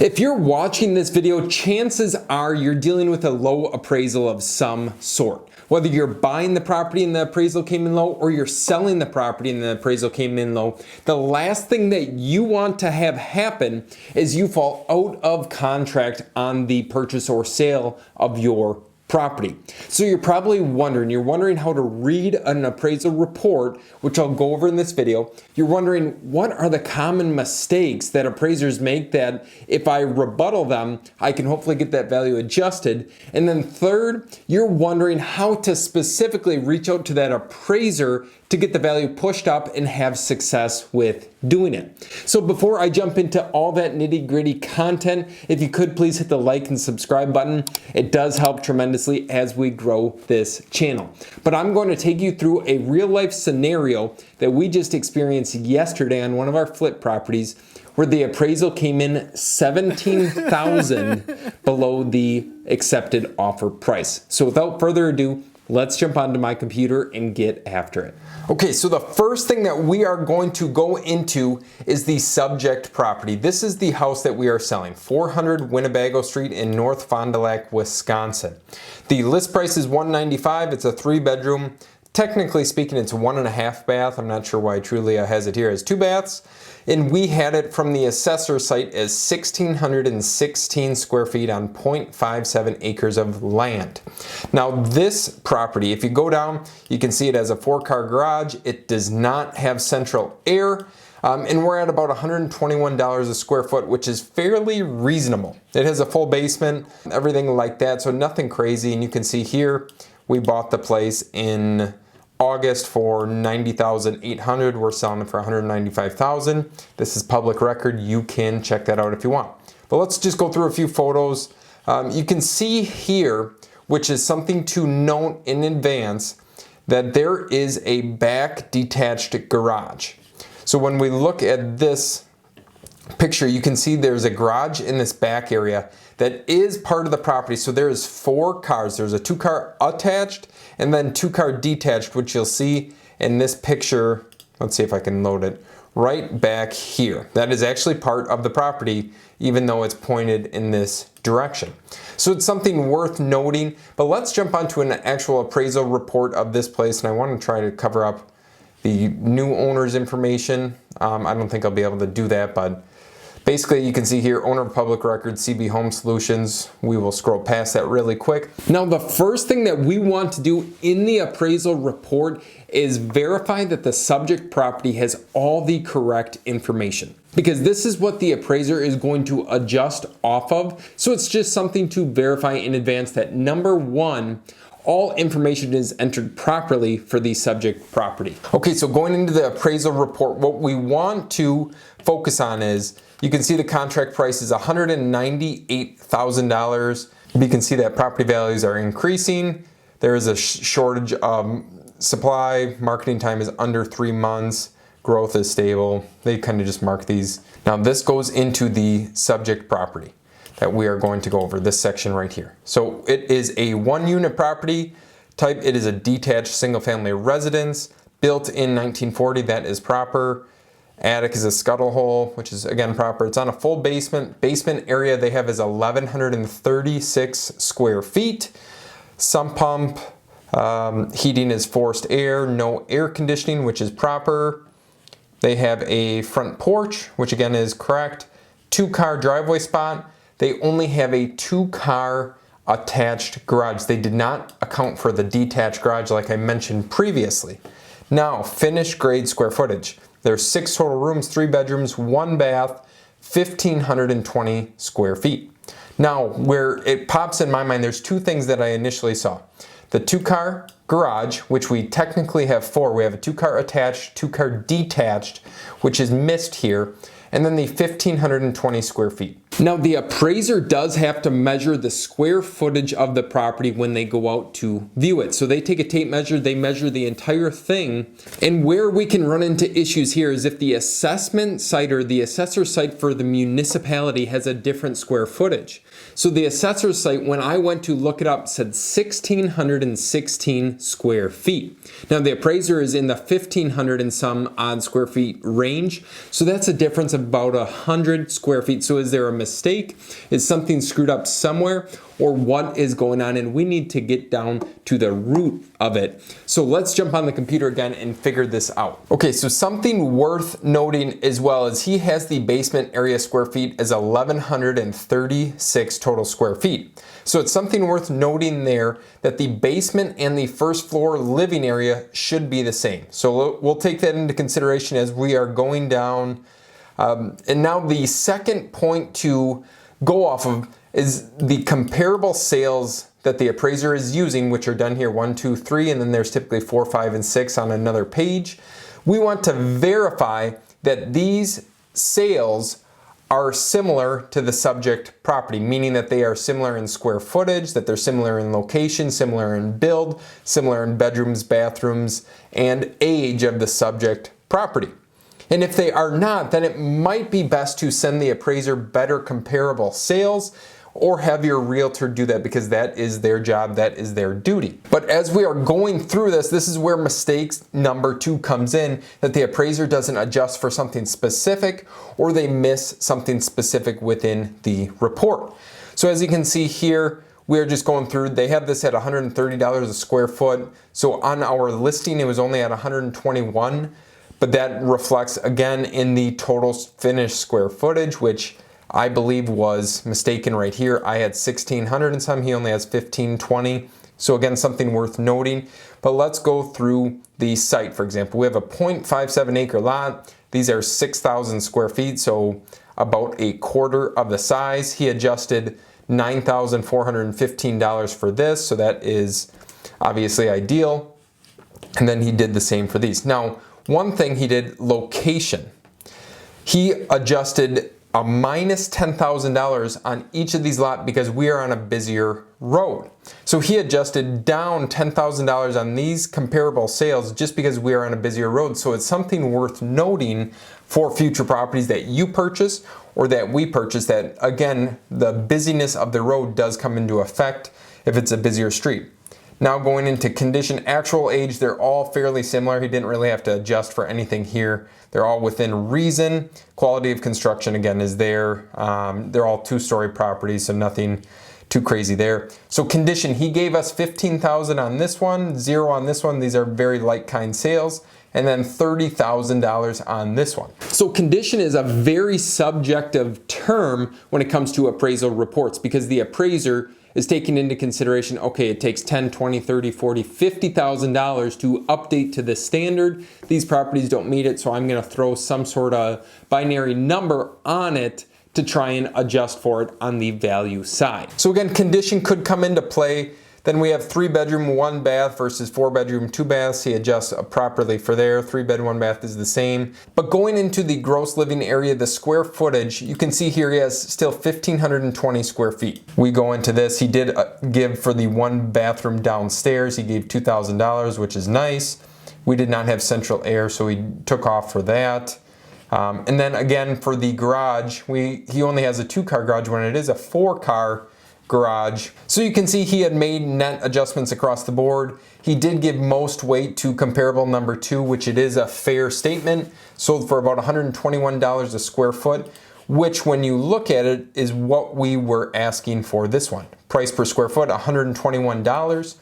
If you're watching this video, chances are you're dealing with a low appraisal of some sort. Whether you're buying the property and the appraisal came in low, or you're selling the property and the appraisal came in low, the last thing that you want to have happen is you fall out of contract on the purchase or sale of your property. So you're probably wondering how to read an appraisal report, which I'll go over in this video. You're wondering, what are the common mistakes that appraisers make that if I rebuttal them, I can hopefully get that value adjusted? And then third, you're wondering how to specifically reach out to that appraiser to get the value pushed up and have success with doing it. So before I jump into all that nitty-gritty content, if you could please hit the like and subscribe button. It does help tremendously as we grow this channel. But I'm going to take you through a real life scenario that we just experienced yesterday on one of our flip properties, where the appraisal came in $17,000 below the accepted offer price. So without further ado, let's jump onto my computer and get after it. Okay, so the first thing that we are going to go into is the subject property. This is the house that we are selling, 400 Winnebago Street in North Fond du Lac, Wisconsin. The list price is $195. It's a 3-bedroom. Technically speaking, it's 1.5 bath. I'm not sure why Trulia has it here as 2 baths. And we had it from the assessor site as 1,616 square feet on 0.57 acres of land. Now this property, if you go down, you can see it has a 4-car garage. It does not have central air. And we're at about $121 a square foot, which is fairly reasonable. It has a full basement, everything like that, so nothing crazy. And you can see here, we bought the place in August for $90,800. We're selling it for $195,000. This is public record. You can check that out if you want. But let's just go through a few photos. You can see here, which is something to note in advance, that there is a back detached garage. So when we look at this picture, you can see there's a garage in this back area that is part of the property. So there is 4 cars. There's a 2-car attached and then 2-car detached, which you'll see in this picture. Let's see if I can load it right back here. That is actually part of the property, even though it's pointed in this direction. So it's something worth noting. But let's jump onto an actual appraisal report of this place, and I want to try to cover up the new owner's information. I don't think I'll be able to do that, but basically you can see here, owner of public record, CB Home Solutions. We will scroll past that really quick. Now the first thing that we want to do in the appraisal report is verify that the subject property has all the correct information, because this is what the appraiser is going to adjust off of. So it's just something to verify in advance that number one, all information is entered properly for the subject property. Okay, so going into the appraisal report, what we want to focus on is, you can see the contract price is $198,000. You can see that property values are increasing. There is a shortage of supply. Marketing time is under 3 months. Growth is stable. They kind of just mark these. Now this goes into the subject property that we are going to go over, this section right here. So it is a 1-unit property type. It is a detached single-family residence built in 1940. That is proper. Attic is a scuttle hole, which is again proper. It's on a full basement. Basement area they have is 1,136 square feet. Sump pump, heating is forced air, no air conditioning, which is proper. They have a front porch, which again is correct. 2-car driveway spot. They only have a 2-car attached garage. They did not account for the detached garage like I mentioned previously. Now, finished grade square footage. There's 6 total rooms, 3 bedrooms, 1 bath, 1,520 square feet. Now, where it pops in my mind, there's 2 things that I initially saw. The 2-car garage, which we technically have 4. We have a 2-car attached, 2-car detached, which is missed here, and then the 1,520 square feet. Now the appraiser does have to measure the square footage of the property when they go out to view it. So they take a tape measure, they measure the entire thing. And where we can run into issues here is if the assessment site or the assessor site for the municipality has a different square footage. So the assessor site, when I went to look it up, said 1,616 square feet. Now the appraiser is in the 1,500 and some odd square feet range. So that's a difference of about 100 square feet. So is there a mistake? Is something screwed up somewhere? Or what is going on? And we need to get down to the root of it. So let's jump on the computer again and figure this out. Okay, so something worth noting as well is he has the basement area square feet as 1,136 total square feet. So it's something worth noting there that the basement and the first floor living area should be the same. So we'll take that into consideration as we are going down. And now the second point to go off of is the comparable sales that the appraiser is using, which are done here 1, 2, 3, and then there's typically 4, 5, and 6 on another page. We want to verify that these sales are similar to the subject property, meaning that they are similar in square footage, that they're similar in location, similar in build, similar in bedrooms, bathrooms, and age of the subject property. And if they are not, then it might be best to send the appraiser better comparable sales, or have your realtor do that, because that is their job, that is their duty. But as we are going through this is where mistakes number 2 comes in, that the appraiser doesn't adjust for something specific, or they miss something specific within the report. So as you can see here, we are just going through, they have this at $130 a square foot. So on our listing, it was only at $121, but that reflects again in the total finished square footage, which I believe was mistaken right here. I had 1,600 and some, he only has 1,520. So again, something worth noting. But let's go through the site, for example. We have a 0.57 acre lot. These are 6,000 square feet, so about a quarter of the size. He adjusted $9,415 for this, so that is obviously ideal. And then he did the same for these. Now, one thing he did, location. He adjusted a minus $10,000 on each of these lots because we are on a busier road. So he adjusted down $10,000 on these comparable sales just because we are on a busier road. So it's something worth noting for future properties that you purchase or that we purchase, that again, the busyness of the road does come into effect if it's a busier street. Now going into condition, actual age, they're all fairly similar. He didn't really have to adjust for anything here. They're all within reason. Quality of construction, again, is there. They're all 2-story properties, so nothing too crazy there. So condition, he gave us $15,000 on this one, 0 on this one. These are very like kind sales. And then $30,000 on this one. So condition is a very subjective term when it comes to appraisal reports, because the appraiser is taking into consideration, okay, it takes $10, $20, $30, $40, $50,000 to update to the standard. These properties don't meet it, so I'm gonna throw some sort of binary number on it to try and adjust for it on the value side. So again, condition could come into play. Then we have 3-bedroom, 1 bath versus 4-bedroom, 2 baths. He adjusts properly for there. 3-bed, 1 bath is the same. But going into the gross living area, the square footage, you can see here he has still 1,520 square feet. We go into this. He did give for the 1 bathroom downstairs. He gave $2,000, which is nice. We did not have central air, so he took off for that. And then again, for the garage, he only has a 2-car garage when it is a 4-car garage. So you can see he had made net adjustments across the board. He did give most weight to comparable number 2, which it is a fair statement. Sold for about $121 a square foot, which when you look at it is what we were asking for this one. Price per square foot, $121.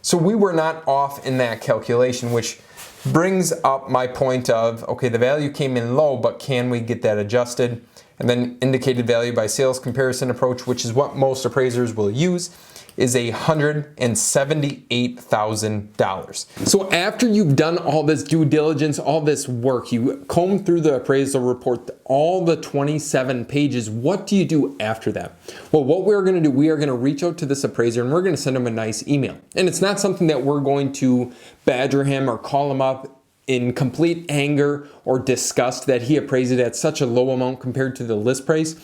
So we were not off in that calculation, which brings up my point of, okay, the value came in low, but can we get that adjusted? And then indicated value by sales comparison approach, which is what most appraisers will use, is $178,000. So after you've done all this due diligence, all this work, you comb through the appraisal report, all the 27 pages, what do you do after that? Well, what we're gonna do, we are gonna reach out to this appraiser and we're gonna send him a nice email. And it's not something that we're going to badger him or call him up in complete anger or disgust that he appraised it at such a low amount compared to the list price.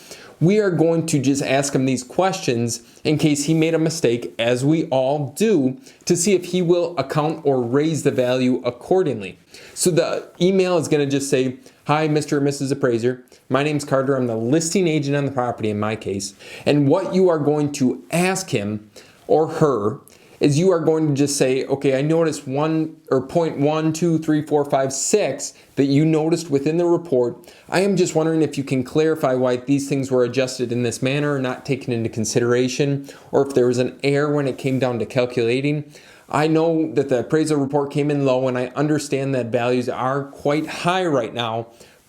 We are going to just ask him these questions in case he made a mistake, as we all do, to see if he will account or raise the value accordingly. So the email is gonna just say, hi, Mr. or Mrs. Appraiser. My name's Carter. I'm the listing agent on the property in my case. And what you are going to ask him or her is you are going to just say, okay, I noticed 1 or 0.1, 2, 3, 4, 5, 6 that you noticed within the report. I am just wondering if you can clarify why these things were adjusted in this manner or not taken into consideration, or if there was an error when it came down to calculating. I know that the appraisal report came in low, and I understand that values are quite high right now,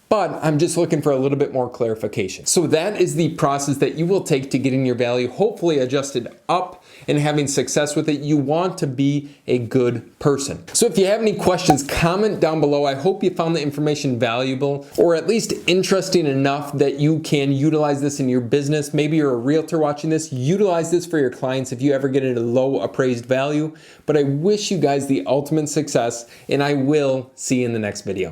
but I'm just looking for a little bit more clarification. So that is the process that you will take to getting your value hopefully adjusted up and having success with it. You want to be a good person. So if you have any questions, comment down below. I hope you found the information valuable, or at least interesting enough that you can utilize this in your business. Maybe you're a realtor watching this. Utilize this for your clients if you ever get a low appraised value. But I wish you guys the ultimate success, and I will see you in the next video.